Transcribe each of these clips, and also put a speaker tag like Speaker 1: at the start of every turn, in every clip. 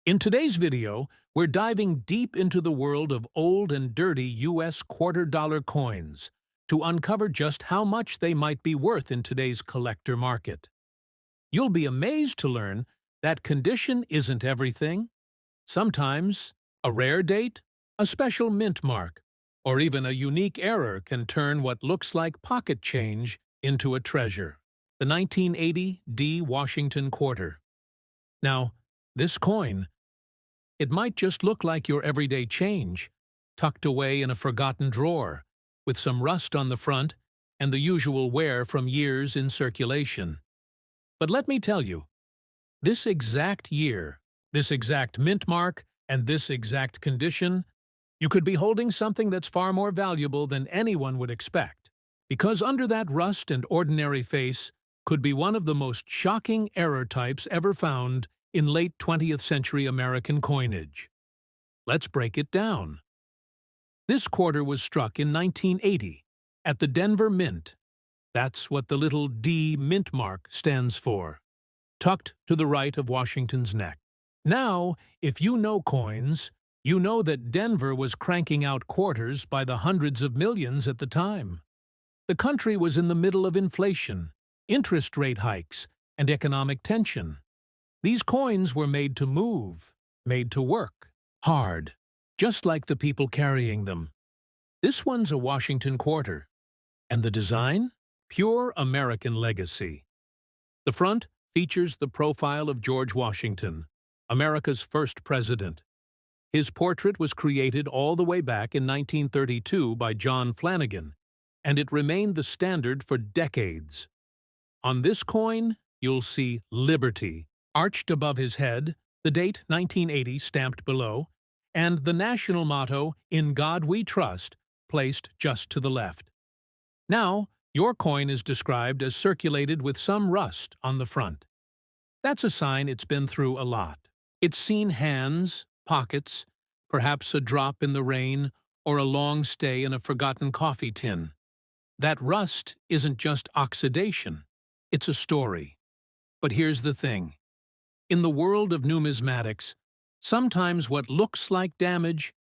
Speaker 1: In today's video, we're diving deep into the world of old and dirty U.S. quarter-dollar coins to uncover just how much they might be worth in today's collector market. You'll be amazed to learn that condition isn't everything. Sometimes, a rare date, a special mint mark, or even a unique error can turn what looks like pocket change into a treasure. The 1980 D Washington Quarter. Now, this coin, it might just look like your everyday change, tucked away in a forgotten drawer, with some rust on the front and the usual wear from years in circulation. But let me tell you, this exact year, this exact mint mark, and this exact condition, you could be holding something that's far more valuable than anyone would expect. Because under that rust and ordinary face could be one of the most shocking error types ever found in late 20th century American coinage. Let's break it down. This quarter was struck in 1980 at the Denver Mint. That's what the little D mint mark stands for, tucked to the right of Washington's neck. Now, if you know coins, you know that Denver was cranking out quarters by the hundreds of millions at the time. The country was in the middle of inflation, interest rate hikes, and economic tension. These coins were made to move, made to work, hard, just like the people carrying them. This one's a Washington quarter. And the design? Pure American legacy. The front features the profile of George Washington, America's first president. His portrait was created all the way back in 1932 by John Flanagan, and it remained the standard for decades. On this coin, you'll see Liberty, arched above his head, the date 1980 stamped below, and the national motto, "In God We Trust," placed just to the left. Now, your coin is described as circulated with some rust on the front. That's a sign it's been through a lot. It's seen hands, pockets, perhaps a drop in the rain, or a long stay in a forgotten coffee tin. That rust isn't just oxidation, it's a story. But here's the thing. In the world of numismatics, sometimes what looks like damage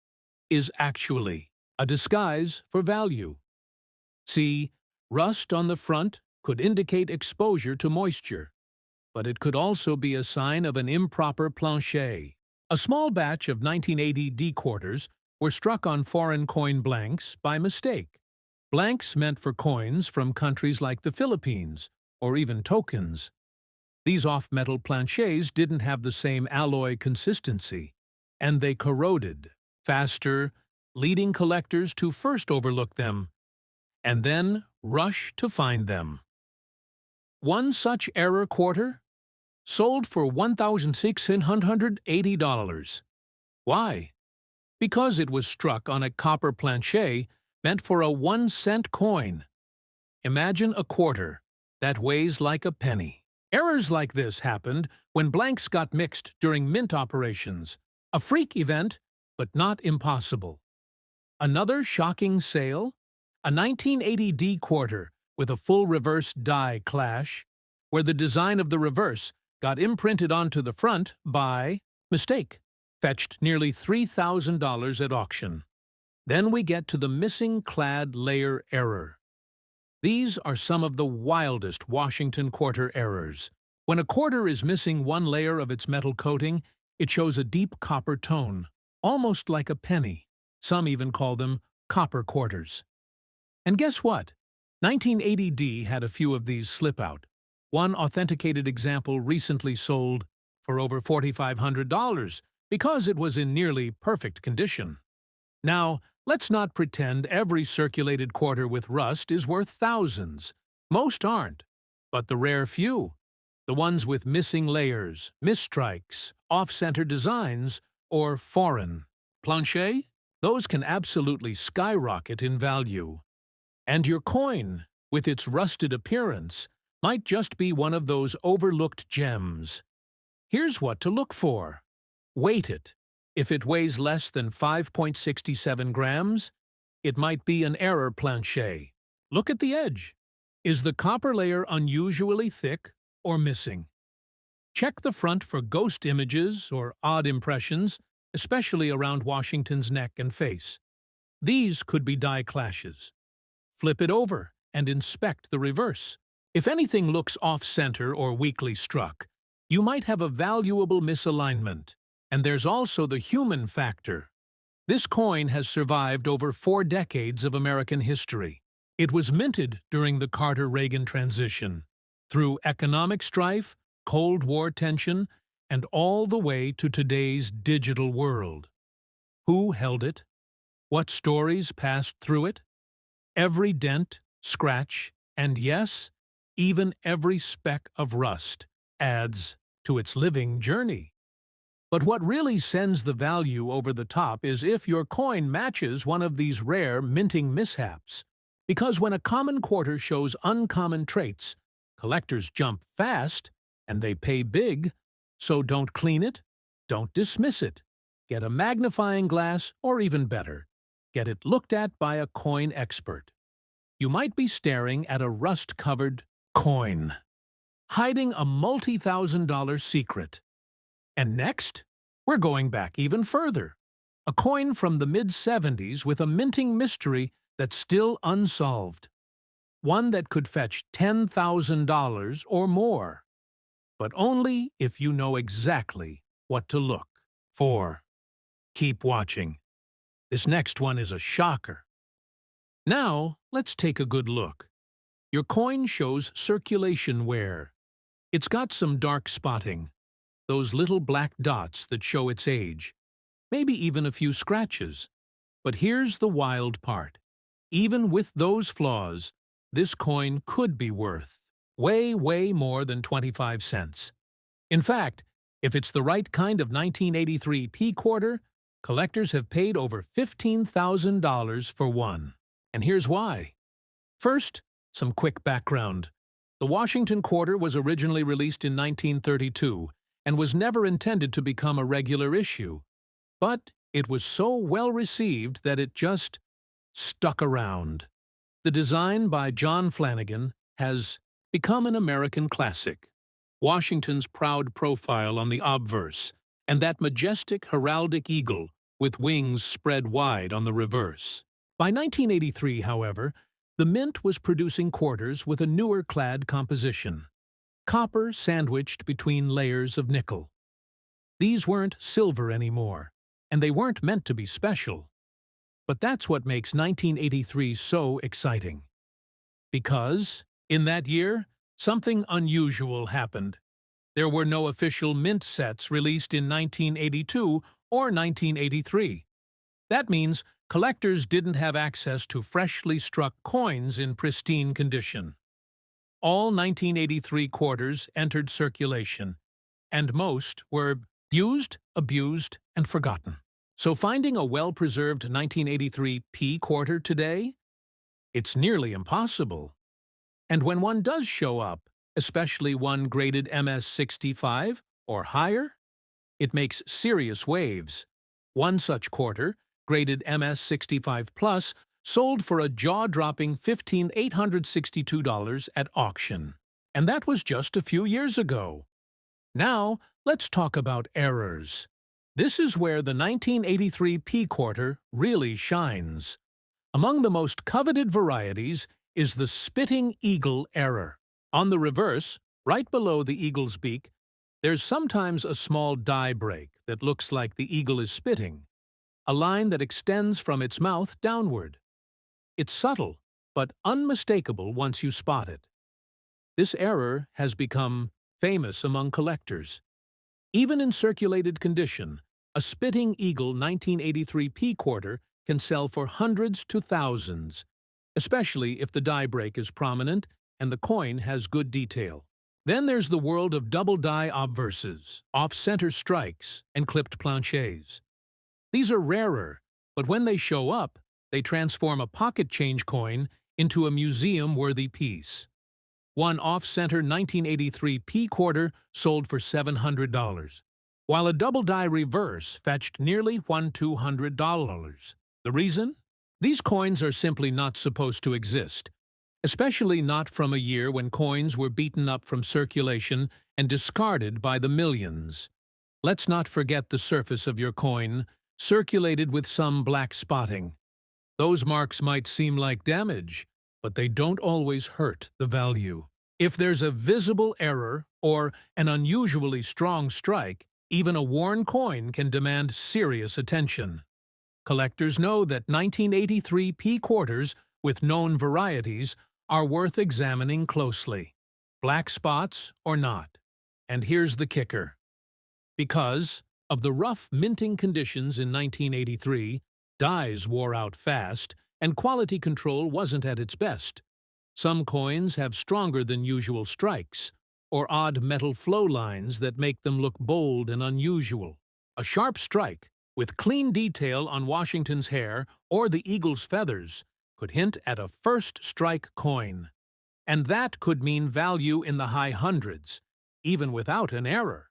Speaker 1: is actually a disguise for value. See, rust on the front could indicate exposure to moisture, but it could also be a sign of an improper plancher. A small batch of 1980 D quarters were struck on foreign coin blanks by mistake. Blanks meant for coins from countries like the Philippines, or even tokens. These off-metal planchets didn't have the same alloy consistency, and they corroded faster, leading collectors to first overlook them, and then rush to find them. One such error quarter sold for $1,680. Why? Because it was struck on a copper planchet meant for a 1-cent coin. Imagine a quarter that weighs like a penny. Errors like this happened when blanks got mixed during mint operations. A freak event, but not impossible. Another shocking sale? A 1980 D quarter with a full reverse die clash, where the design of the reverse got imprinted onto the front by mistake, fetched nearly $3,000 at auction. Then we get to the missing clad layer error. These are some of the wildest Washington quarter errors. When a quarter is missing one layer of its metal coating, it shows a deep copper tone, almost like a penny. Some even call them copper quarters. And guess what? 1980 D had a few of these slip out. One authenticated example recently sold for over $4,500 because it was in nearly perfect condition. Now, let's not pretend every circulated quarter with rust is worth thousands. Most aren't, but the rare few, the ones with missing layers, misstrikes, off-center designs, or foreign plancher, those can absolutely skyrocket in value. And your coin, with its rusted appearance, might just be one of those overlooked gems. Here's what to look for. Weight it. If it weighs less than 5.67 grams, it might be an error planchet. Look at the edge. Is the copper layer unusually thick or missing? Check the front for ghost images or odd impressions, especially around Washington's neck and face. These could be die clashes. Flip it over and inspect the reverse. If anything looks off-center or weakly struck, you might have a valuable misalignment. And there's also the human factor. This coin has survived over 4 decades of American history. It was minted during the Carter-Reagan transition, through economic strife, Cold War tension, and all the way to today's digital world. Who held it? What stories passed through it? Every dent, scratch, and yes, even every speck of rust adds to its living journey. But what really sends the value over the top is if your coin matches one of these rare minting mishaps. Because when a common quarter shows uncommon traits, collectors jump fast and they pay big. So don't clean it, don't dismiss it. Get a magnifying glass, or even better, get it looked at by a coin expert. You might be staring at a rust-covered coin, hiding a multi-thousand-dollar secret. And next, we're going back even further. A coin from the mid-70s with a minting mystery that's still unsolved. One that could fetch $10,000 or more. But only if you know exactly what to look for. Keep watching. This next one is a shocker. Now, let's take a good look. Your coin shows circulation wear. It's got some dark spotting, those little black dots that show its age, maybe even a few scratches. But here's the wild part. Even with those flaws, this coin could be worth way more than 25 cents. In fact, if it's the right kind of 1983 P quarter, collectors have paid over $15,000 for one. And here's why. First, some quick background. The Washington quarter was originally released in 1932 and was never intended to become a regular issue. But it was so well received that it just stuck around. The design by John Flanagan has become an American classic. Washington's proud profile on the obverse, and that majestic heraldic eagle with wings spread wide on the reverse. By 1983, however, the Mint was producing quarters with a newer clad composition. Copper sandwiched between layers of nickel. These weren't silver anymore, and they weren't meant to be special. But that's what makes 1983 so exciting. Because, in that year, something unusual happened. There were no official mint sets released in 1982 or 1983. That means collectors didn't have access to freshly struck coins in pristine condition. All 1983 quarters entered circulation, and most were used, abused, and forgotten. So finding a well-preserved 1983 P quarter today? It's nearly impossible. And when one does show up, especially one graded MS-65 or higher, it makes serious waves. One such quarter, graded MS-65 Plus, sold for a jaw-dropping $15,862 at auction. And that was just a few years ago. Now, let's talk about errors. This is where the 1983 P quarter really shines. Among the most coveted varieties is the spitting eagle error. On the reverse, right below the eagle's beak, there's sometimes a small die break that looks like the eagle is spitting, a line that extends from its mouth downward. It's subtle, but unmistakable once you spot it. This error has become famous among collectors. Even in circulated condition, a spitting eagle 1983 P quarter can sell for hundreds to thousands, especially if the die break is prominent and the coin has good detail. Then there's the world of double die obverses, off-center strikes, and clipped planchets. These are rarer, but when they show up, they transform a pocket change coin into a museum-worthy piece. One off-center 1983 P quarter sold for $700, while a double die reverse fetched nearly $1,200. The reason? These coins are simply not supposed to exist, especially not from a year when coins were beaten up from circulation and discarded by the millions. Let's not forget the surface of your coin, circulated with some black spotting. Those marks might seem like damage, but they don't always hurt the value. If there's a visible error or an unusually strong strike, even a worn coin can demand serious attention. Collectors know that 1983 P quarters with known varieties are worth examining closely, black spots or not. And here's the kicker. Because of the rough minting conditions in 1983, dies wore out fast, and quality control wasn't at its best. Some coins have stronger than usual strikes, or odd metal flow lines that make them look bold and unusual. A sharp strike, with clean detail on Washington's hair or the eagle's feathers, could hint at a first-strike coin. And that could mean value in the high hundreds, even without an error.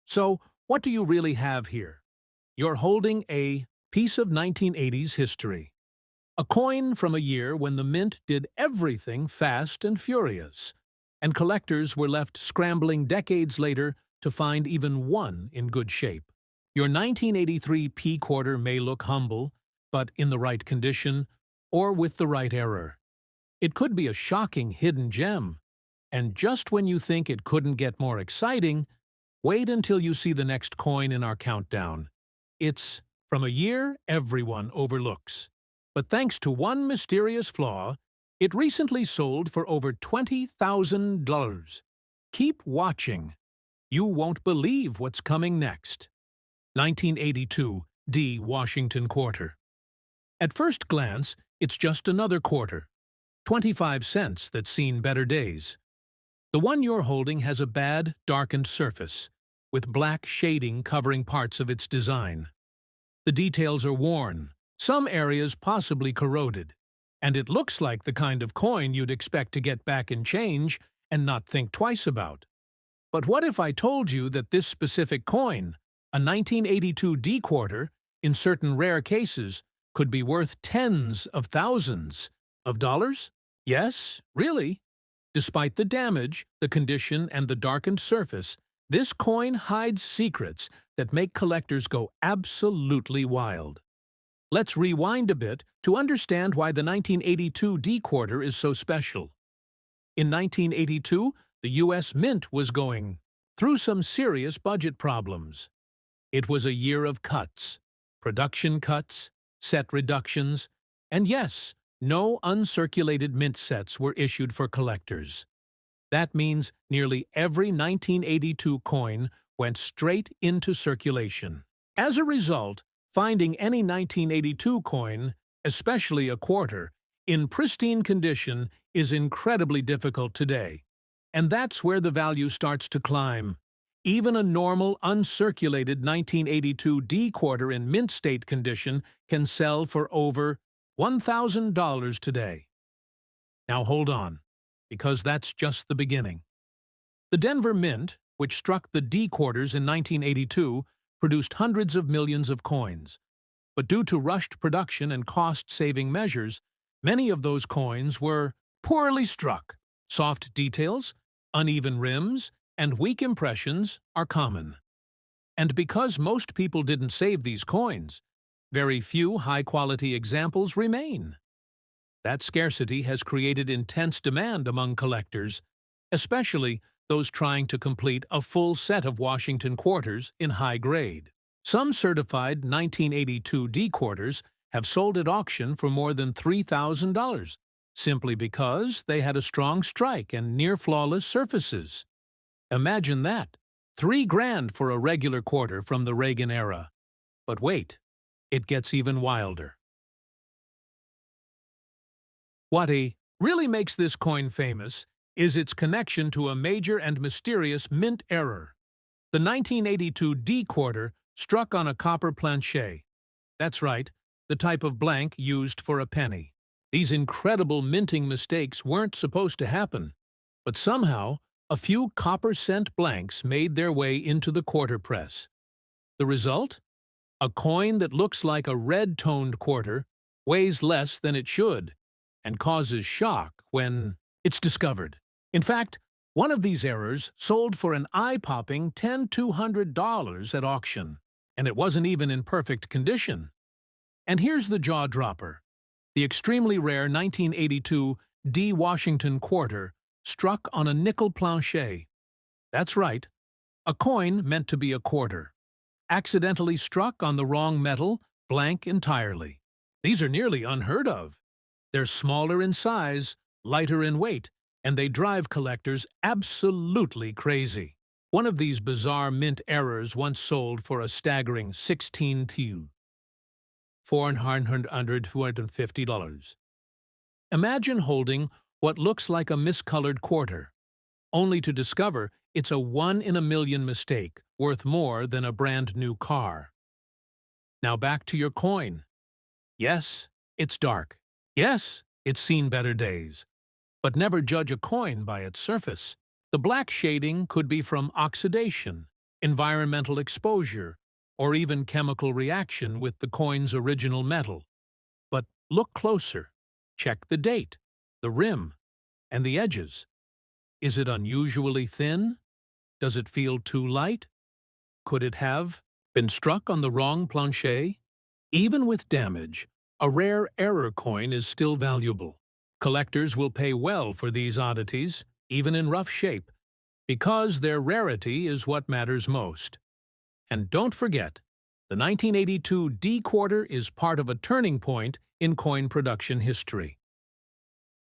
Speaker 1: So, what do you really have here? You're holding a piece of 1980s history. A coin from a year when the mint did everything fast and furious, and collectors were left scrambling decades later to find even one in good shape. Your 1983 P quarter may look humble, but in the right condition or with the right error. It could be a shocking hidden gem, and just when you think it couldn't get more exciting, wait until you see the next coin in our countdown. It's from a year everyone overlooks. But thanks to one mysterious flaw, it recently sold for over $20,000. Keep watching. You won't believe what's coming next. 1982 D Washington Quarter. At first glance, it's just another quarter. 25 cents that's seen better days. The one you're holding has a bad, darkened surface, with black shading covering parts of its design. The details are worn, some areas possibly corroded, and it looks like the kind of coin you'd expect to get back in change and not think twice about. But what if I told you that this specific coin, a 1982 D quarter, in certain rare cases, could be worth tens of thousands of dollars? Yes, really. Despite the damage, the condition, and the darkened surface, this coin hides secrets that make collectors go absolutely wild. Let's rewind a bit to understand why the 1982 D quarter is so special. In 1982, the U.S. Mint was going through some serious budget problems. It was a year of cuts, production cuts, set reductions, and yes, no uncirculated mint sets were issued for collectors. That means nearly every 1982 coin went straight into circulation. As a result, finding any 1982 coin, especially a quarter, in pristine condition is incredibly difficult today. And that's where the value starts to climb. Even a normal, uncirculated 1982 D quarter in mint state condition can sell for over $1,000 today. Now hold on, because that's just the beginning. The Denver Mint, which struck the D quarters in 1982, produced hundreds of millions of coins. But due to rushed production and cost-saving measures, many of those coins were poorly struck. Soft details, uneven rims, and weak impressions are common. And because most people didn't save these coins, very few high-quality examples remain. That scarcity has created intense demand among collectors, especially those trying to complete a full set of Washington quarters in high grade. Some certified 1982 D quarters have sold at auction for more than $3,000, simply because they had a strong strike and near-flawless surfaces. Imagine that, $3,000 for a regular quarter from the Reagan era. But wait, it gets even wilder. What really makes this coin famous is its connection to a major and mysterious mint error. The 1982 D quarter struck on a copper planchet. That's right, the type of blank used for a penny. These incredible minting mistakes weren't supposed to happen, but somehow a few copper-cent blanks made their way into the quarter press. The result? A coin that looks like a red-toned quarter, weighs less than it should, and causes shock when it's discovered. In fact, One of these errors sold for an eye-popping $10,200 at auction, and it wasn't even in perfect condition. And here's the jaw-dropper. The extremely rare 1982 D. Washington quarter struck on a nickel planchet. That's right, a coin meant to be a quarter. Accidentally struck on the wrong metal, blank entirely. These are nearly unheard of. They're smaller in size, lighter in weight, and they drive collectors absolutely crazy. One of these bizarre mint errors once sold for a staggering $16,450. Imagine holding what looks like a miscolored quarter, only to discover it's a one-in-a-million mistake worth more than a brand-new car. Now back to your coin. Yes, it's dark. Yes, it's seen better days. But never judge a coin by its surface. The black shading could be from oxidation, environmental exposure, or even chemical reaction with the coin's original metal. But look closer. Check the date, the rim, and the edges. Is it unusually thin? Does it feel too light? Could it have been struck on the wrong planchet? Even with damage, a rare error coin is still valuable. Collectors will pay well for these oddities, even in rough shape, because their rarity is what matters most. And don't forget, the 1982 D quarter is part of a turning point in coin production history.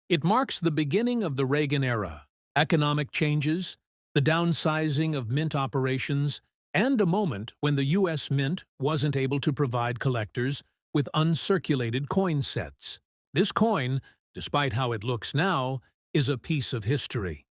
Speaker 1: It marks the beginning of the Reagan era, economic changes, the downsizing of mint operations, and a moment when the U.S. Mint wasn't able to provide collectors with uncirculated coin sets. This coin, despite how it looks now, is a piece of history.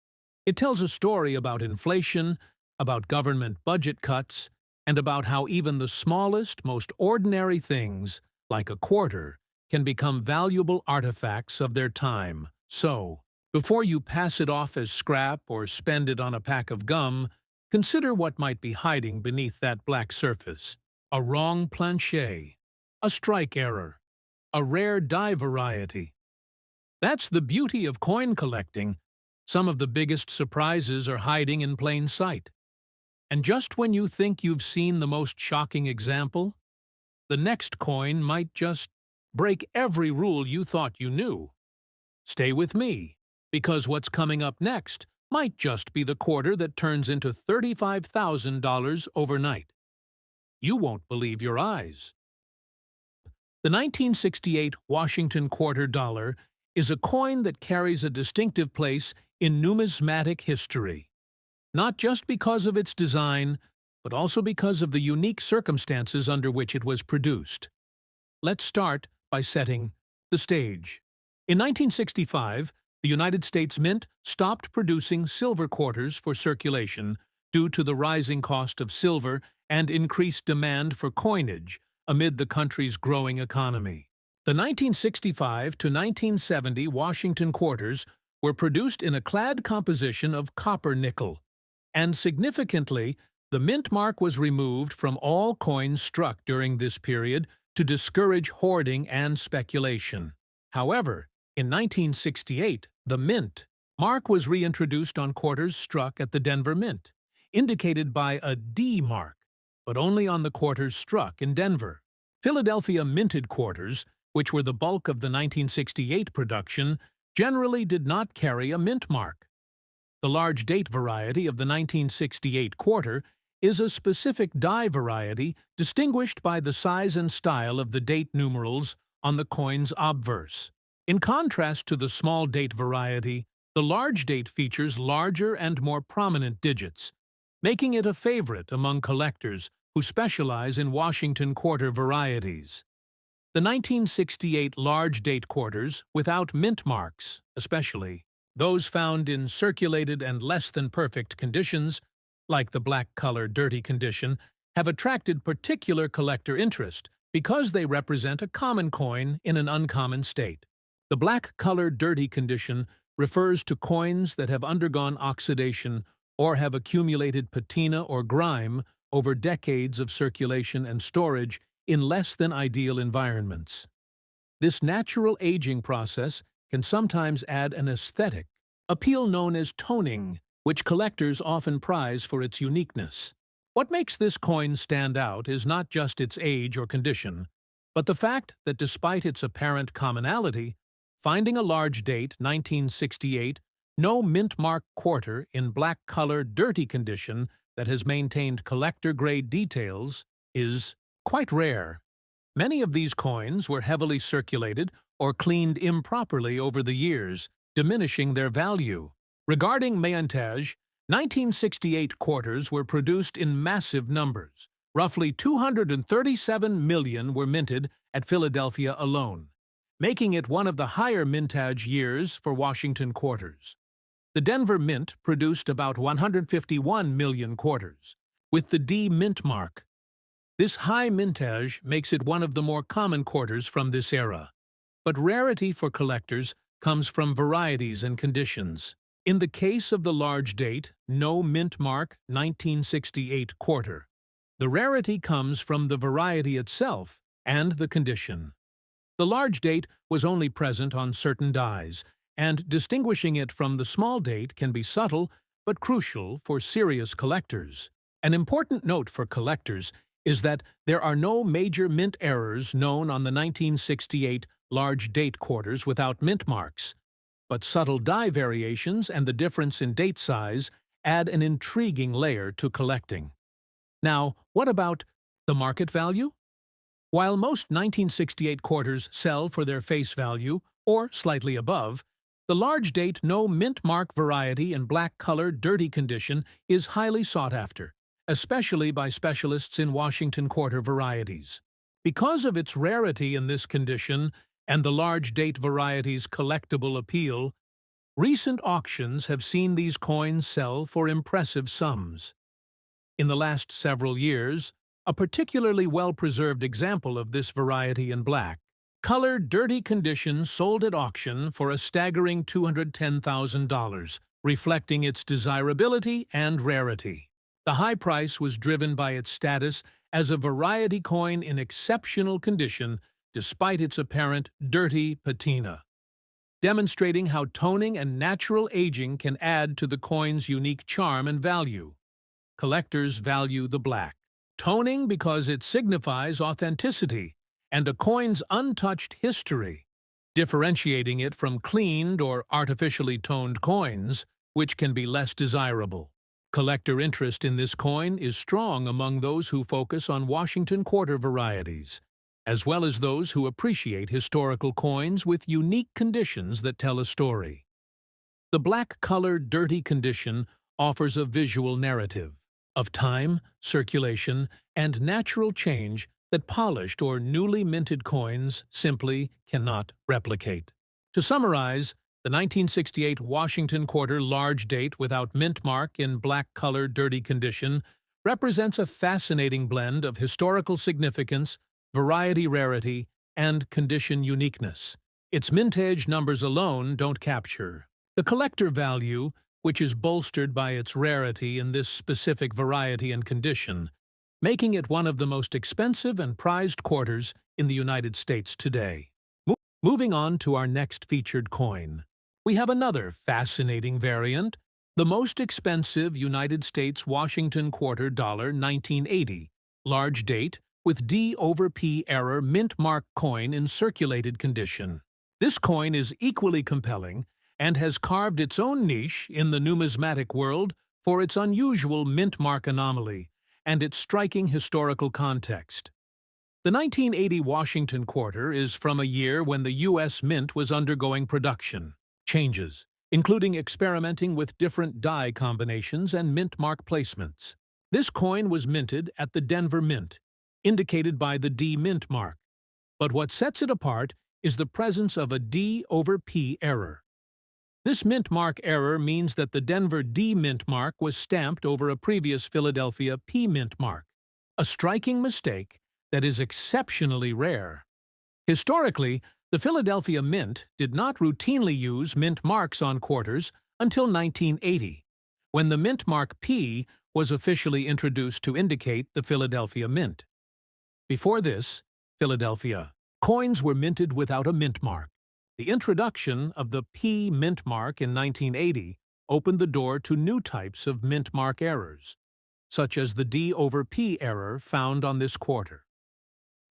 Speaker 1: It tells a story about inflation, about government budget cuts, and about how even the smallest, most ordinary things, like a quarter, can become valuable artifacts of their time. So, before you pass it off as scrap or spend it on a pack of gum, consider what might be hiding beneath that black surface. A wrong planchet, a strike error, a rare die variety. That's the beauty of coin collecting. Some of the biggest surprises are hiding in plain sight. And just when you think you've seen the most shocking example, the next coin might just break every rule you thought you knew. Stay with me, because what's coming up next might just be the quarter that turns into $35,000 overnight. You won't believe your eyes. The 1968 Washington quarter dollar is a coin that carries a distinctive place in numismatic history, not just because of its design, but also because of the unique circumstances under which it was produced. Let's start by setting the stage. In 1965, the United States Mint stopped producing silver quarters for circulation due to the rising cost of silver and increased demand for coinage amid the country's growing economy. The 1965 to 1970 Washington quarters were produced in a clad composition of copper-nickel, and significantly, the mint mark was removed from all coins struck during this period to discourage hoarding and speculation. However, in 1968, the mint mark was reintroduced on quarters struck at the Denver Mint, indicated by a D mark, but only on the quarters struck in Denver. Philadelphia minted quarters, which were the bulk of the 1968 production, generally did not carry a mint mark. The large date variety of the 1968 quarter is a specific die variety distinguished by the size and style of the date numerals on the coin's obverse. In contrast to the small date variety, the large date features larger and more prominent digits, making it a favorite among collectors who specialize in Washington quarter varieties. The 1968 large date quarters, without mint marks, especially those found in circulated and less than perfect conditions, like the black color dirty condition, have attracted particular collector interest because they represent a common coin in an uncommon state. The black color dirty condition refers to coins that have undergone oxidation or have accumulated patina or grime over decades of circulation and storage in less than ideal environments. This natural aging process can sometimes add an aesthetic appeal known as toning which collectors often prize for its uniqueness. What makes this coin stand out is not just its age or condition, but the fact that despite its apparent commonality, finding a large date, 1968, no mint mark quarter in black color dirty condition that has maintained collector-grade details is quite rare. Many of these coins were heavily circulated or cleaned improperly over the years, diminishing their value. Regarding mintage, 1968 quarters were produced in massive numbers. Roughly 237 million were minted at Philadelphia alone, making it one of the higher mintage years for Washington quarters. The Denver Mint produced about 151 million quarters, with the D mint mark. This high mintage makes it one of the more common quarters from this era. But rarity for collectors comes from varieties and conditions. In the case of the large date, no mint mark 1968 quarter, the rarity comes from the variety itself and the condition. The large date was only present on certain dies, and distinguishing it from the small date can be subtle but crucial for serious collectors. An important note for collectors is that there are no major mint errors known on the 1968 large date quarters without mint marks, but subtle die variations and the difference in date size add an intriguing layer to collecting. Now, what about the market value? While most 1968 quarters sell for their face value, or slightly above, the large date no mint mark variety in black color dirty condition is highly sought after, especially by specialists in Washington quarter varieties. Because of its rarity in this condition and the large date variety's collectible appeal, recent auctions have seen these coins sell for impressive sums. In the last several years, a particularly well-preserved example of this variety in black color dirty condition sold at auction for a staggering $210,000, reflecting its desirability and rarity. The high price was driven by its status as a variety coin in exceptional condition despite its apparent dirty patina, demonstrating how toning and natural aging can add to the coin's unique charm and value. Collectors value the black toning because it signifies authenticity and a coin's untouched history, differentiating it from cleaned or artificially toned coins, which can be less desirable. Collector interest in this coin is strong among those who focus on Washington quarter varieties, as well as those who appreciate historical coins with unique conditions that tell a story. The black-colored dirty condition offers a visual narrative of time, circulation, and natural change that polished or newly minted coins simply cannot replicate. To summarize, the 1968 Washington quarter large date without mint mark in black-colored dirty condition represents a fascinating blend of historical significance, variety rarity, and condition uniqueness. Its mintage numbers alone don't capture the collector value, which is bolstered by its rarity in this specific variety and condition, making it one of the most expensive and prized quarters in the United States today. Moving on to our next featured coin, we have another fascinating variant, the most expensive United States Washington quarter $1980, large date with D over P error mint mark coin in circulated condition. This coin is equally compelling and has carved its own niche in the numismatic world for its unusual mint mark anomaly and its striking historical context. The 1980 Washington quarter is from a year when the U.S. Mint was undergoing production changes, including experimenting with different die combinations and mint mark placements. This coin was minted at the Denver Mint, indicated by the D mint mark, but what sets it apart is the presence of a D over P error. This mint mark error means that the Denver D mint mark was stamped over a previous Philadelphia P mint mark, a striking mistake that is exceptionally rare. Historically, the Philadelphia Mint did not routinely use mint marks on quarters until 1980, when the mint mark P was officially introduced to indicate the Philadelphia Mint. Before this, Philadelphia coins were minted without a mint mark. The introduction of the P mint mark in 1980 opened the door to new types of mint mark errors, such as the D over P error found on this quarter.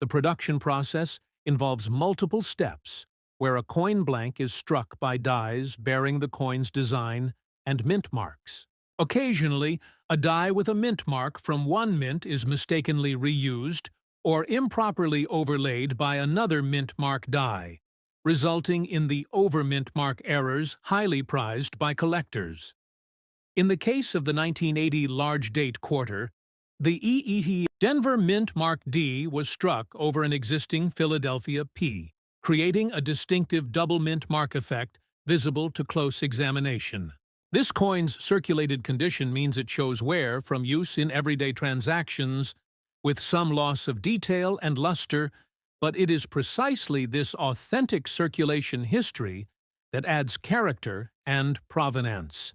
Speaker 1: The production process involves multiple steps, where a coin blank is struck by dies bearing the coin's design and mint marks. Occasionally, a die with a mint mark from one mint is mistakenly reused or improperly overlaid by another mint mark die, resulting in the over-mint mark errors highly prized by collectors. In the case of the 1980 large date quarter, the Denver Mint Mark D was struck over an existing Philadelphia P, creating a distinctive double mint mark effect visible to close examination. This coin's circulated condition means it shows wear from use in everyday transactions, with some loss of detail and luster, but it is precisely this authentic circulation history that adds character and provenance.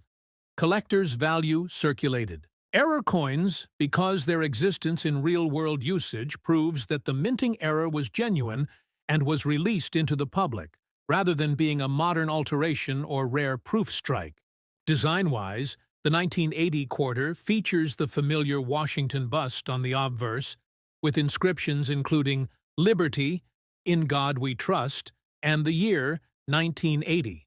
Speaker 1: Collectors value circulated error coins because their existence in real-world usage proves that the minting error was genuine and was released into the public, rather than being a modern alteration or rare proof strike. Design-wise, the 1980 quarter features the familiar Washington bust on the obverse, with inscriptions including Liberty, In God We Trust, and the year 1980.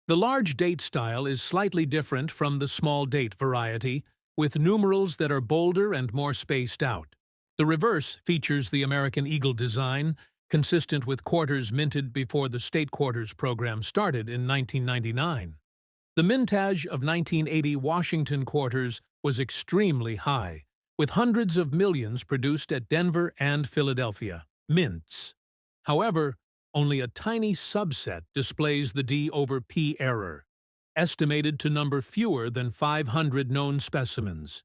Speaker 1: The large date style is slightly different from the small date variety, with numerals that are bolder and more spaced out. The reverse features the American Eagle design, consistent with quarters minted before the state quarters program started in 1999. The mintage of 1980 Washington quarters was extremely high, with hundreds of millions produced at Denver and Philadelphia mints. However, only a tiny subset displays the D over P error, estimated to number fewer than 500 known specimens.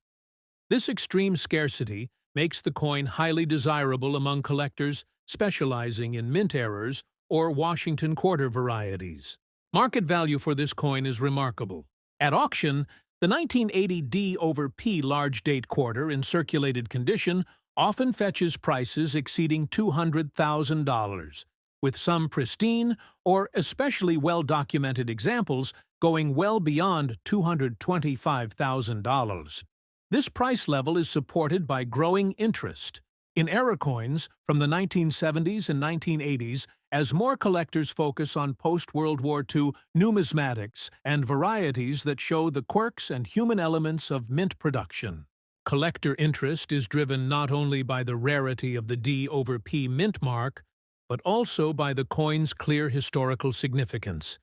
Speaker 1: This extreme scarcity makes the coin highly desirable among collectors specializing in mint errors or Washington quarter varieties. Market value for this coin is remarkable. At auction, the 1980 D over P large date quarter in circulated condition often fetches prices exceeding $200,000, with some pristine or especially well-documented examples going well beyond $225,000. This price level is supported by growing interest in error coins from the 1970s and 1980s as more collectors focus on post-World War II numismatics and varieties that show the quirks and human elements of mint production. Collector interest is driven not only by the rarity of the D over P mint mark, but also by the coin's clear historical significance.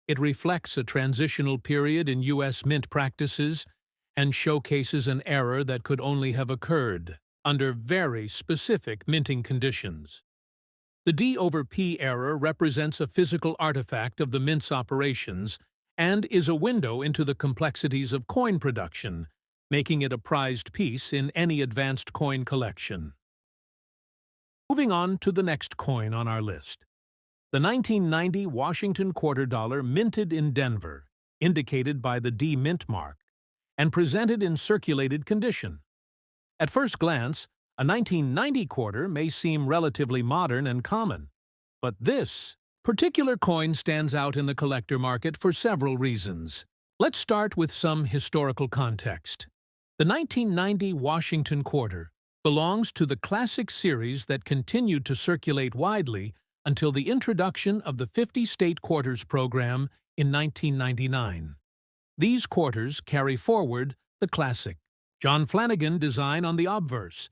Speaker 1: It reflects a transitional period in U.S. mint practices and showcases an error that could only have occurred under very specific minting conditions. The D over P error represents a physical artifact of the mint's operations and is a window into the complexities of coin production, making it a prized piece in any advanced coin collection. Moving on to the next coin on our list. The 1990 Washington quarter dollar minted in Denver, indicated by the D mint mark, and presented in circulated condition. At first glance, a 1990 quarter may seem relatively modern and common, but this particular coin stands out in the collector market for several reasons. Let's start with some historical context. The 1990 Washington quarter belongs to the classic series that continued to circulate widely until the introduction of the 50-state quarters program in 1999. These quarters carry forward the classic John Flanagan design on the obverse,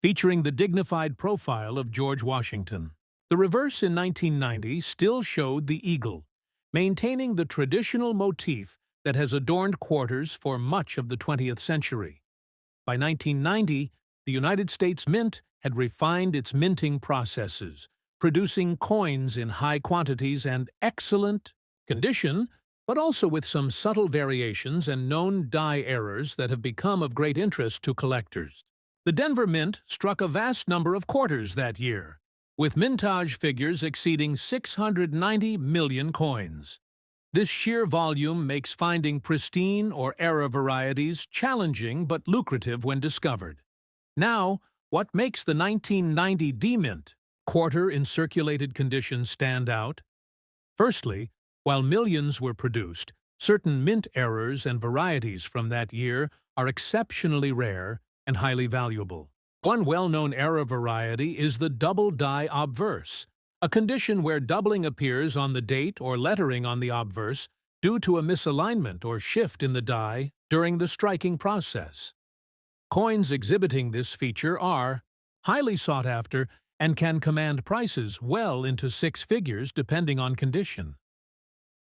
Speaker 1: featuring the dignified profile of George Washington. The reverse in 1990 still showed the eagle, maintaining the traditional motif that has adorned quarters for much of the 20th century. By 1990, the United States Mint had refined its minting processes, producing coins in high quantities and excellent condition, but also with some subtle variations and known die errors that have become of great interest to collectors. The Denver Mint struck a vast number of quarters that year, with mintage figures exceeding 690 million coins. This sheer volume makes finding pristine or error varieties challenging but lucrative when discovered. Now, what makes the 1990 D-Mint quarter in circulated condition stand out? Firstly, while millions were produced, Certain mint errors and varieties from that year are exceptionally rare and highly valuable. One well-known error variety is the double die obverse, a condition where doubling appears on the date or lettering on the obverse due to a misalignment or shift in the die during the striking process. Coins exhibiting this feature are highly sought after and can command prices well into six figures depending on condition.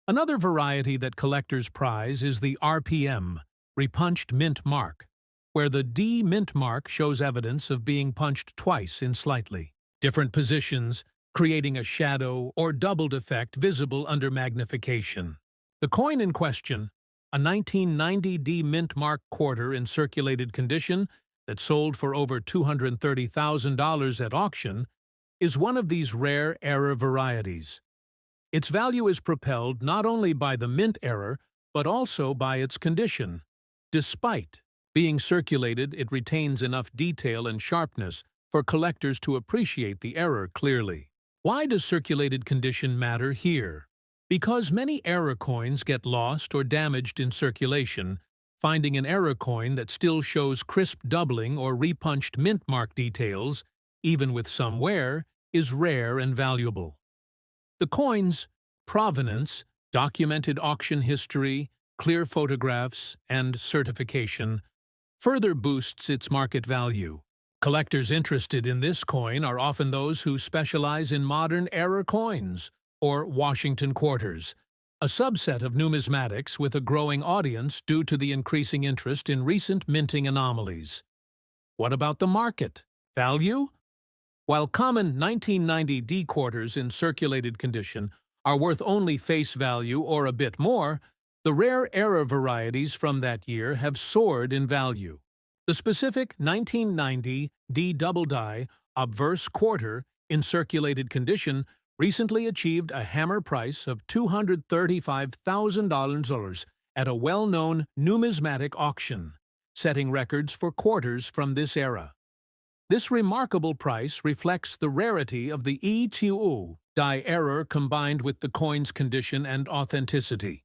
Speaker 1: Another variety that collectors prize is the RPM, repunched mint mark, where the D mint mark shows evidence of being punched twice in slightly different positions, creating a shadow or doubled effect visible under magnification. The coin in question, a 1990 D mint mark quarter in circulated condition that sold for over $230,000 at auction, is one of these rare error varieties. Its value is propelled not only by the mint error, but also by its condition. Despite being circulated, it retains enough detail and sharpness for collectors to appreciate the error clearly. Why does circulated condition matter here? Because many error coins get lost or damaged in circulation, finding an error coin that still shows crisp doubling or repunched mint mark details, even with some wear, is rare and valuable. The coin's provenance, documented auction history, clear photographs, and certification further boosts its market value. Collectors interested in this coin are often those who specialize in modern error coins, or Washington quarters, a subset of numismatics with a growing audience due to the increasing interest in recent minting anomalies. What about the market? Value? While common 1990 D quarters in circulated condition are worth only face value or a bit more, the rare error varieties from that year have soared in value. The specific 1990 D double die obverse quarter in circulated condition recently achieved a hammer price of $235,000 at a well-known numismatic auction, setting records for quarters from this era. This remarkable price reflects the rarity of the E2 die error combined with the coin's condition and authenticity.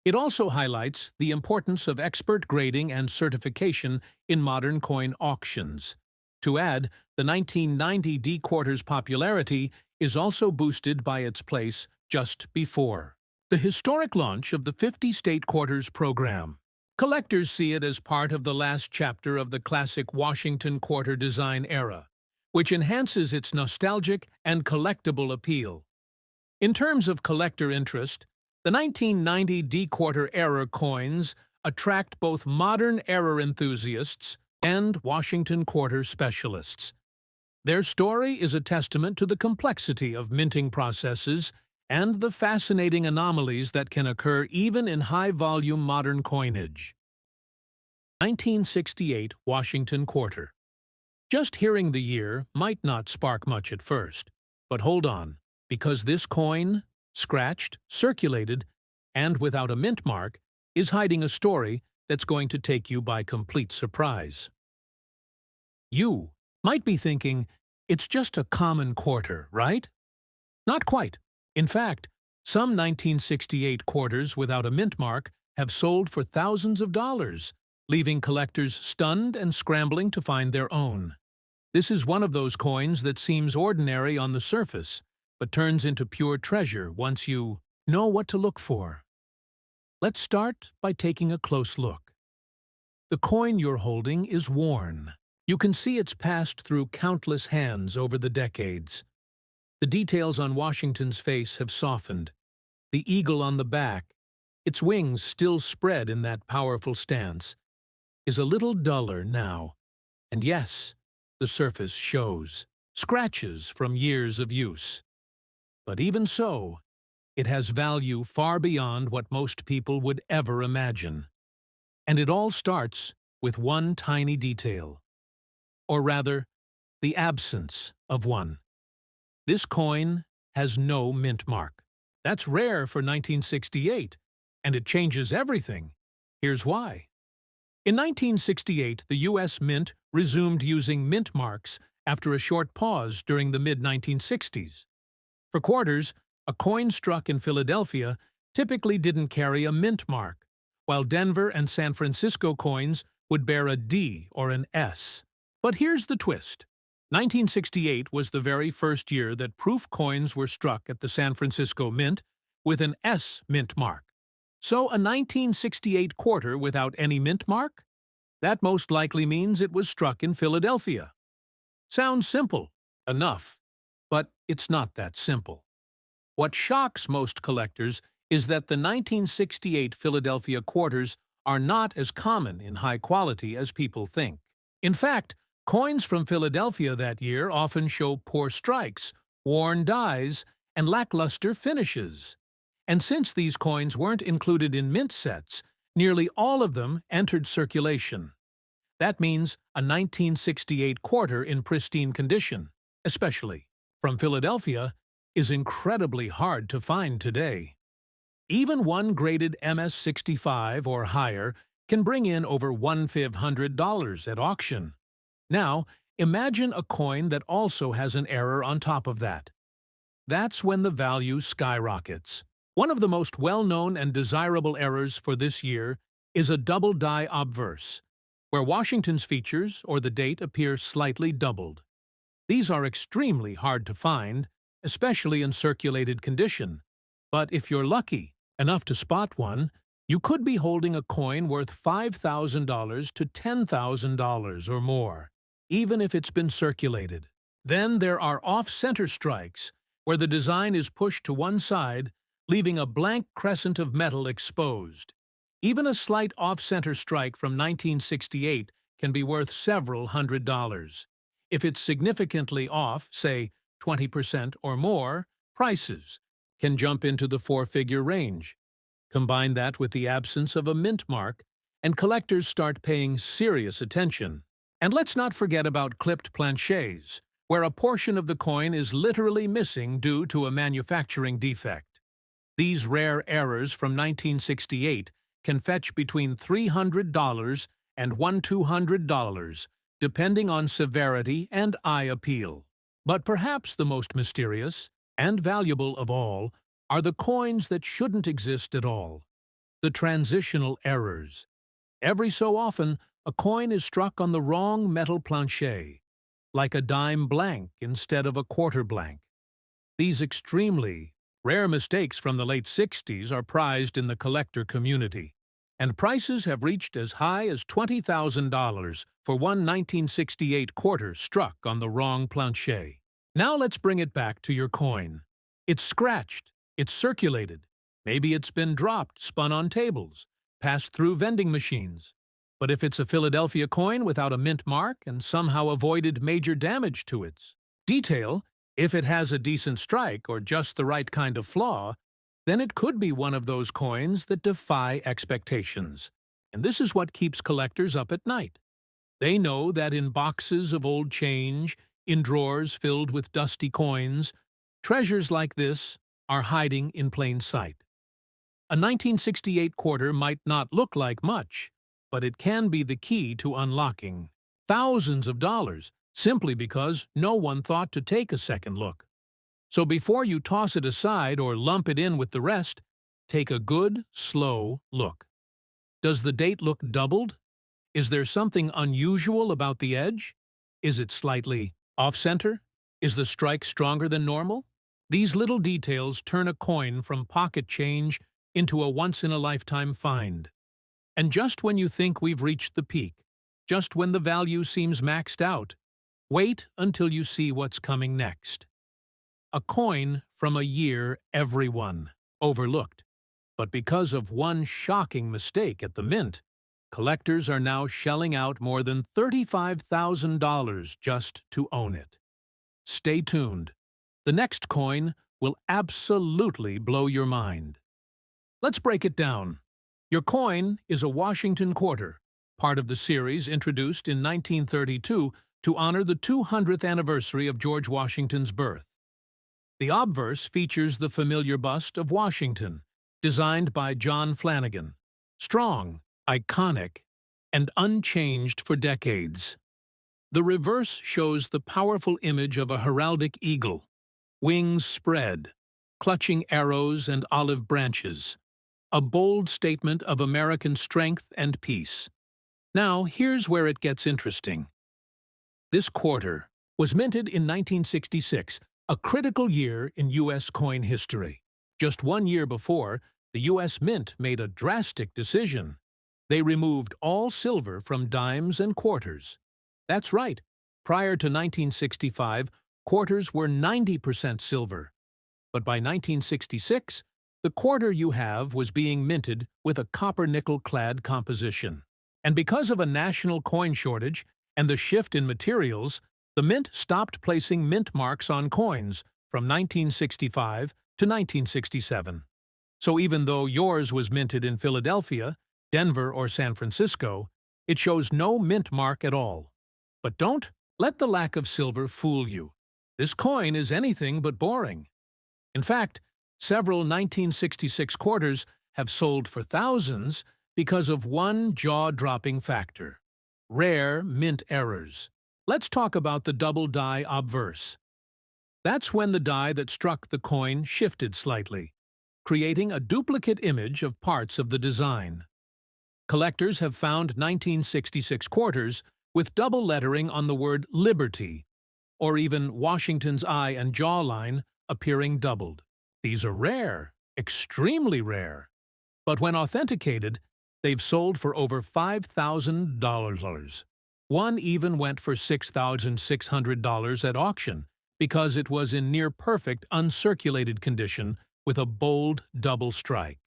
Speaker 1: It also highlights the importance of expert grading and certification in modern coin auctions. To add, the 1990 D quarter's popularity is also boosted by its place just before the historic launch of the 50-state quarters program. Collectors see it as part of the last chapter of the classic Washington quarter design era, which enhances its nostalgic and collectible appeal. In terms of collector interest, the 1990 D quarter error coins attract both modern error enthusiasts and Washington quarter specialists. Their story is a testament to the complexity of minting processes and the fascinating anomalies that can occur even in high-volume modern coinage. 1968 Washington Quarter. Just hearing the year might not spark much at first, but hold on, because this coin, scratched, circulated, and without a mint mark, is hiding a story that's going to take you by complete surprise. You might be thinking, it's just a common quarter, right? Not quite. In fact, some 1968 quarters without a mint mark have sold for thousands of dollars, leaving collectors stunned and scrambling to find their own. This is one of those coins that seems ordinary on the surface, but turns into pure treasure once you know what to look for. Let's start by taking a close look. The coin you're holding is worn. You can see it's passed through countless hands over the decades. The details on Washington's face have softened. The eagle on the back, its wings still spread in that powerful stance, is a little duller now. And yes, the surface shows scratches from years of use. But even so, it has value far beyond what most people would ever imagine. And it all starts with one tiny detail. Or rather, the absence of one. This coin has no mint mark. That's rare for 1968, and it changes everything. Here's why. In 1968, the U.S. Mint resumed using mint marks after a short pause during the mid-1960s. For quarters, a coin struck in Philadelphia typically didn't carry a mint mark, while Denver and San Francisco coins would bear a D or an S. But here's the twist. 1968 was the very first year that proof coins were struck at the San Francisco Mint with an S mint mark. So a 1968 quarter without any mint mark? That most likely means it was struck in Philadelphia. Sounds simple enough, but it's not that simple. What shocks most collectors is that the 1968 Philadelphia quarters are not as common in high quality as people think. In fact, coins from Philadelphia that year often show poor strikes, worn dies, and lackluster finishes. And since these coins weren't included in mint sets, nearly all of them entered circulation. That means a 1968 quarter in pristine condition, especially from Philadelphia, is incredibly hard to find today. Even one graded MS-65 or higher can bring in over $1,500 at auction. Now, imagine a coin that also has an error on top of that. That's when the value skyrockets. One of the most well-known and desirable errors for this year is a double die obverse, where Washington's features or the date appear slightly doubled. These are extremely hard to find, especially in circulated condition. But if you're lucky enough to spot one, you could be holding a coin worth $5,000 to $10,000 or more, even if it's been circulated. Then there are off-center strikes, where the design is pushed to one side, leaving a blank crescent of metal exposed. Even a slight off-center strike from 1968 can be worth several $100s. If it's significantly off, say 20% or more, prices can jump into the four-figure range. Combine that with the absence of a mint mark, and collectors start paying serious attention. And let's not forget about clipped planchets, where a portion of the coin is literally missing due to a manufacturing defect. These rare errors from 1968 can fetch between $300 and $1,200, depending on severity and eye appeal. But perhaps the most mysterious and valuable of all are the coins that shouldn't exist at all, the transitional errors. Every so often, a coin is struck on the wrong metal planchet, like a dime blank instead of a quarter blank. These extremely rare mistakes from the late 60s are prized in the collector community, and prices have reached as high as $20,000 for one 1968 quarter struck on the wrong planchet. Now let's bring it back to your coin. It's scratched, it's circulated, maybe it's been dropped, spun on tables, passed through vending machines. But if it's a Philadelphia coin without a mint mark and somehow avoided major damage to its detail, if it has a decent strike or just the right kind of flaw, then it could be one of those coins that defy expectations. And this is what keeps collectors up at night. They know that in boxes of old change, in drawers filled with dusty coins, treasures like this are hiding in plain sight. A 1968 quarter might not look like much, but it can be the key to unlocking thousands of dollars simply because no one thought to take a second look. So before you toss it aside or lump it in with the rest, take a good, slow look. Does the date look doubled? Is there something unusual about the edge? Is it slightly off-center? Is the strike stronger than normal? These little details turn a coin from pocket change into a once-in-a-lifetime find. And just when you think we've reached the peak, just when the value seems maxed out, wait until you see what's coming next. A coin from a year everyone overlooked. But because of one shocking mistake at the mint, collectors are now shelling out more than $35,000 just to own it. Stay tuned. The next coin will absolutely blow your mind. Let's break it down. Your coin is a Washington quarter, part of the series introduced in 1932 to honor the 200th anniversary of George Washington's birth. The obverse features the familiar bust of Washington, designed by John Flanagan. Strong, iconic, and unchanged for decades. The reverse shows the powerful image of a heraldic eagle, wings spread, clutching arrows and olive branches. a bold statement of American strength and peace. Now, here's where it gets interesting. This quarter was minted in 1966, a critical year in U.S. coin history. Just 1 year before, the U.S. Mint made a drastic decision. They removed all silver from dimes and quarters. That's right. Prior to 1965, quarters were 90% silver. But by 1966, the quarter you have was being minted with a copper-nickel-clad composition. And because of a national coin shortage and the shift in materials, the Mint stopped placing mint marks on coins from 1965 to 1967. So even though yours was minted in Philadelphia, Denver, or San Francisco, it shows no mint mark at all. But don't let the lack of silver fool you. This coin is anything but boring. In fact, several 1966 quarters have sold for thousands because of one jaw-dropping factor: rare mint errors. Let's talk about the double die obverse. That's when the die that struck the coin shifted slightly, creating a duplicate image of parts of the design. Collectors have found 1966 quarters with double lettering on the word Liberty, or even Washington's eye and jawline appearing doubled. These are rare, extremely rare. But when authenticated, they've sold for over $5,000. One even went for $6,600 at auction because it was in near-perfect uncirculated condition with a bold double strike.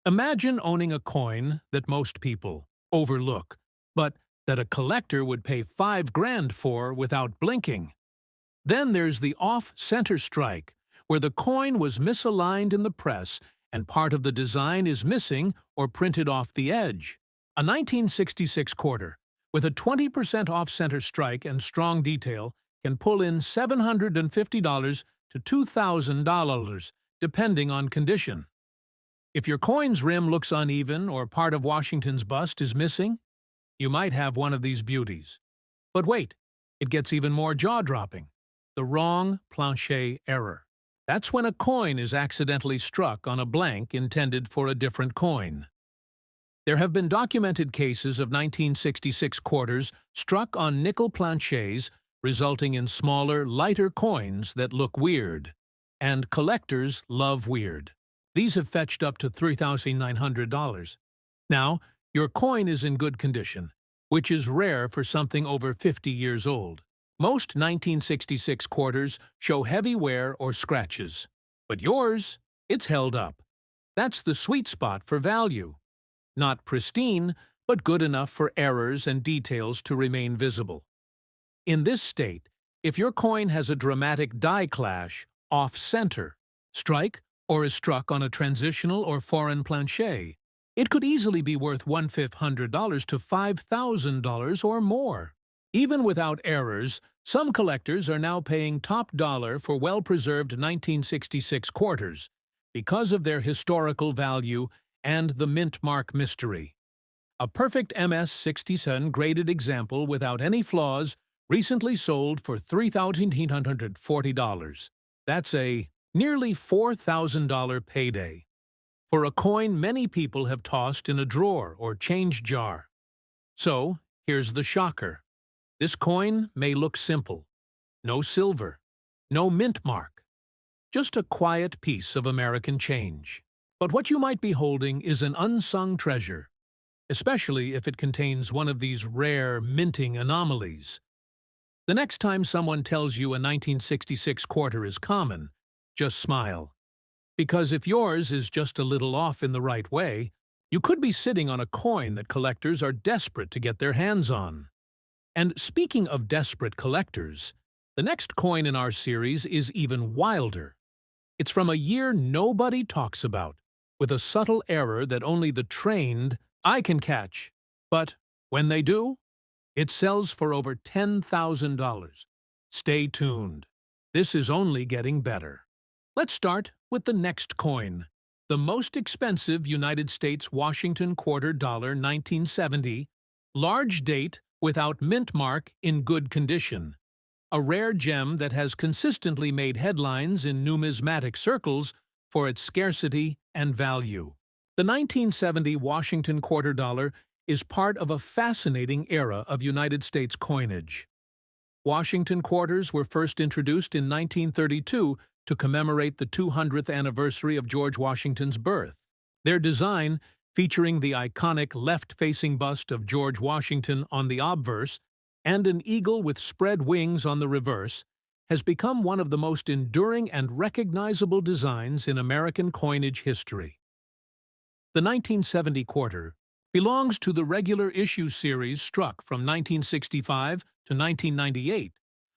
Speaker 1: Imagine owning a coin that most people overlook, but that a collector would pay $5,000 for without blinking. Then there's the off-center strike, where the coin was misaligned in the press and part of the design is missing or printed off the edge. A 1966 quarter with a 20% off-center strike and strong detail can pull in $750 to $2,000, depending on condition. If your coin's rim looks uneven or part of Washington's bust is missing, you might have one of these beauties. But wait, it gets even more jaw-dropping: the wrong plancher error. That's when a coin is accidentally struck on a blank intended for a different coin. There have been documented cases of 1966 quarters struck on nickel planchers, resulting in smaller, lighter coins that look weird. And collectors love weird. These have fetched up to $3,900. Now, your coin is in good condition, which is rare for something over 50 years old. Most 1966 quarters show heavy wear or scratches. But yours, it's held up. That's the sweet spot for value. Not pristine, but good enough for errors and details to remain visible. In this state, if your coin has a dramatic die clash, off-center, strike, or is struck on a transitional or foreign plancher, it could easily be worth $1,500 to $5,000 or more. Even without errors, some collectors are now paying top dollar for well-preserved 1966 quarters because of their historical value and the mint mark mystery. A perfect MS-67 graded example without any flaws recently sold for $3,840. That's a nearly $4,000 payday for a coin many people have tossed in a drawer or change jar. So, here's the shocker. This coin may look simple. No silver, no mint mark, just a quiet piece of American change. But what you might be holding is an unsung treasure, especially if it contains one of these rare minting anomalies. The next time someone tells you a 1966 quarter is common, just smile. Because if yours is just a little off in the right way, you could be sitting on a coin that collectors are desperate to get their hands on. And speaking of desperate collectors, the next coin in our series is even wilder. It's from a year nobody talks about, with a subtle error that only the trained eye can catch. But when they do, it sells for over $10,000. Stay tuned. This is only getting better. Let's start with the next coin, the most expensive United States Washington quarter dollar 1970, large date without mint mark in good condition. A rare gem that has consistently made headlines in numismatic circles for its scarcity and value. The 1970 Washington quarter dollar is part of a fascinating era of United States coinage. Washington quarters were first introduced in 1932 to commemorate the 200th anniversary of George Washington's birth. Their design, featuring the iconic left-facing bust of George Washington on the obverse and an eagle with spread wings on the reverse, has become one of the most enduring and recognizable designs in American coinage history. The 1970 quarter belongs to the regular issue series struck from 1965 to 1998,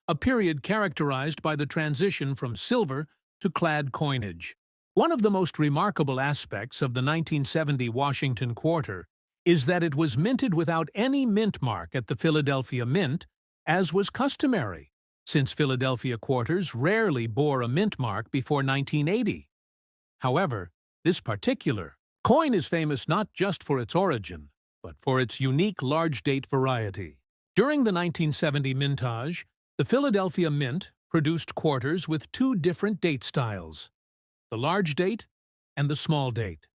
Speaker 1: a period characterized by the transition from silver to clad coinage. One of the most remarkable aspects of the 1970 Washington quarter is that it was minted without any mint mark at the Philadelphia Mint, as was customary, since Philadelphia quarters rarely bore a mint mark before 1980. However, this particular coin is famous not just for its origin, but for its unique large-date variety. During the 1970 mintage, the Philadelphia Mint produced quarters with two different date styles: the large date and the small date.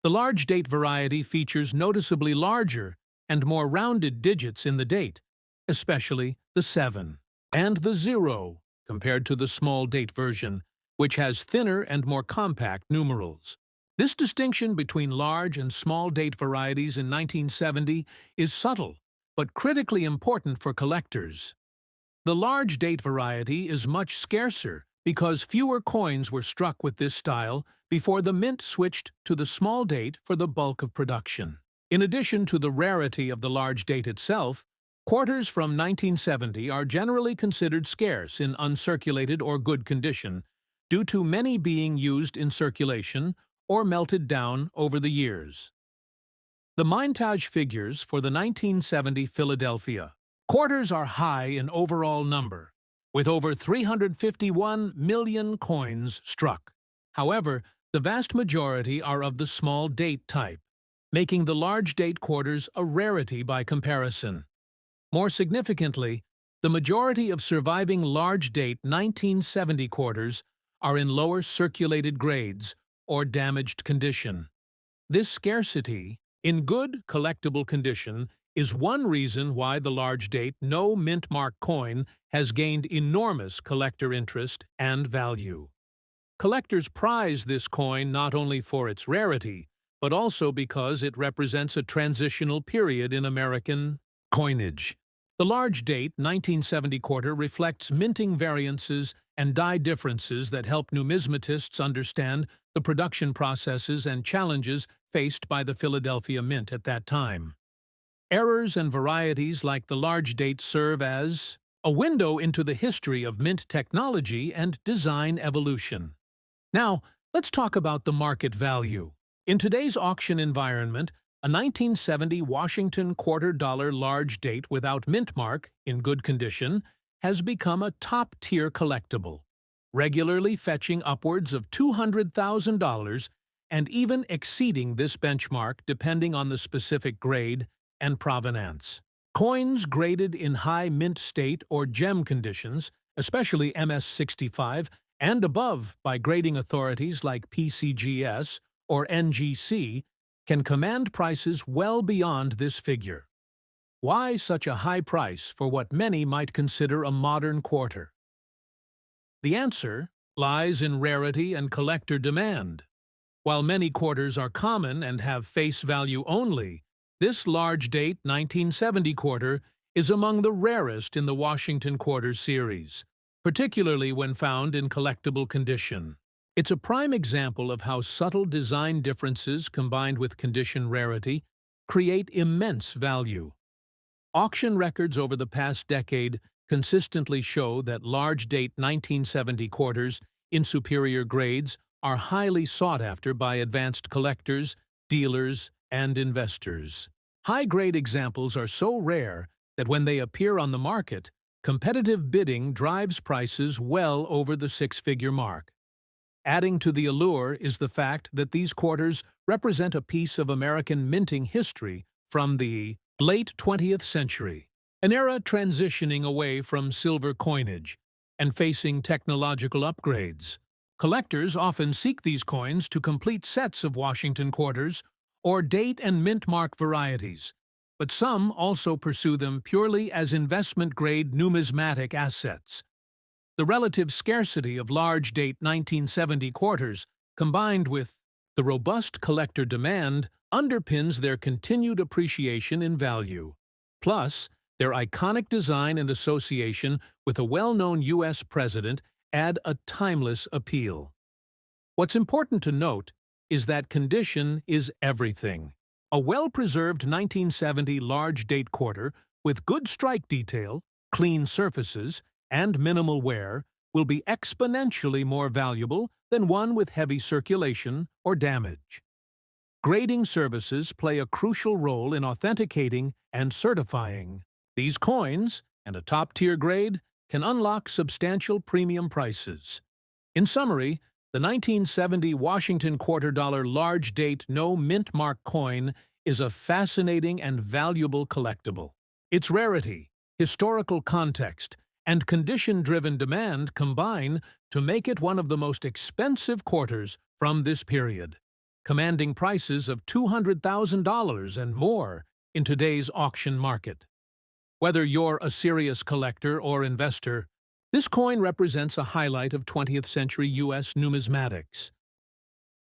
Speaker 1: The large date variety features noticeably larger and more rounded digits in the date, especially the 7 and the 0, compared to the small date version, which has thinner and more compact numerals. This distinction between large and small date varieties in 1970 is subtle, but critically important for collectors. The large date variety is much scarcer because fewer coins were struck with this style before the mint switched to the small date for the bulk of production. In addition to the rarity of the large date itself, quarters from 1970 are generally considered scarce in uncirculated or good condition due to many being used in circulation or melted down over the years. The mintage figures for the 1970 Philadelphia quarters are high in overall number, with over 351 million coins struck. However, the vast majority are of the small date type, making the large date quarters a rarity by comparison. More significantly, the majority of surviving large date 1970 quarters are in lower circulated grades or damaged condition. This scarcity, in good collectible condition, is one reason why the large date no mint mark coin has gained enormous collector interest and value. Collectors prize this coin not only for its rarity, but also because it represents a transitional period in American coinage. The large date 1970 quarter reflects minting variances and die differences that help numismatists understand the production processes and challenges faced by the Philadelphia Mint at that time. Errors and varieties like the large date serve as a window into the history of mint technology and design evolution. Now, let's talk about the market value. In today's auction environment, a 1970 Washington quarter dollar large date without mint mark, in good condition, has become a top-tier collectible, regularly fetching upwards of $200,000 and even exceeding this benchmark depending on the specific grade and provenance. Coins graded in high mint state or gem conditions, especially MS-65 and above by grading authorities like PCGS or NGC, can command prices well beyond this figure. Why such a high price for what many might consider a modern quarter? The answer lies in rarity and collector demand. While many quarters are common and have face value only, this large date 1970 quarter is among the rarest in the Washington quarter series, particularly when found in collectible condition. It's a prime example of how subtle design differences combined with condition rarity create immense value. Auction records over the past decade consistently show that large-date 1970 quarters in superior grades are highly sought after by advanced collectors, dealers, and investors. High-grade examples are so rare that when they appear on the market, competitive bidding drives prices well over the six-figure mark. Adding to the allure is the fact that these quarters represent a piece of American minting history from the late 20th century, an era transitioning away from silver coinage and facing technological upgrades. Collectors often seek these coins to complete sets of Washington quarters or date and mint mark varieties, but some also pursue them purely as investment-grade numismatic assets. The relative scarcity of large-date 1970 quarters, combined with the robust collector demand, underpins their continued appreciation in value. Plus, their iconic design and association with a well-known U.S. president add a timeless appeal. What's important to note is that condition is everything. A well-preserved 1970 large-date quarter with good strike detail, clean surfaces, and minimal wear will be exponentially more valuable than one with heavy circulation or damage. Grading services play a crucial role in authenticating and certifying these coins, and a top-tier grade can unlock substantial premium prices. In summary, the 1970 Washington quarter-dollar large-date no-mint mark coin is a fascinating and valuable collectible. Its rarity, historical context, and condition-driven demand combine to make it one of the most expensive quarters from this period, commanding prices of $200,000 and more in today's auction market. Whether you're a serious collector or investor, this coin represents a highlight of 20th-century U.S. numismatics.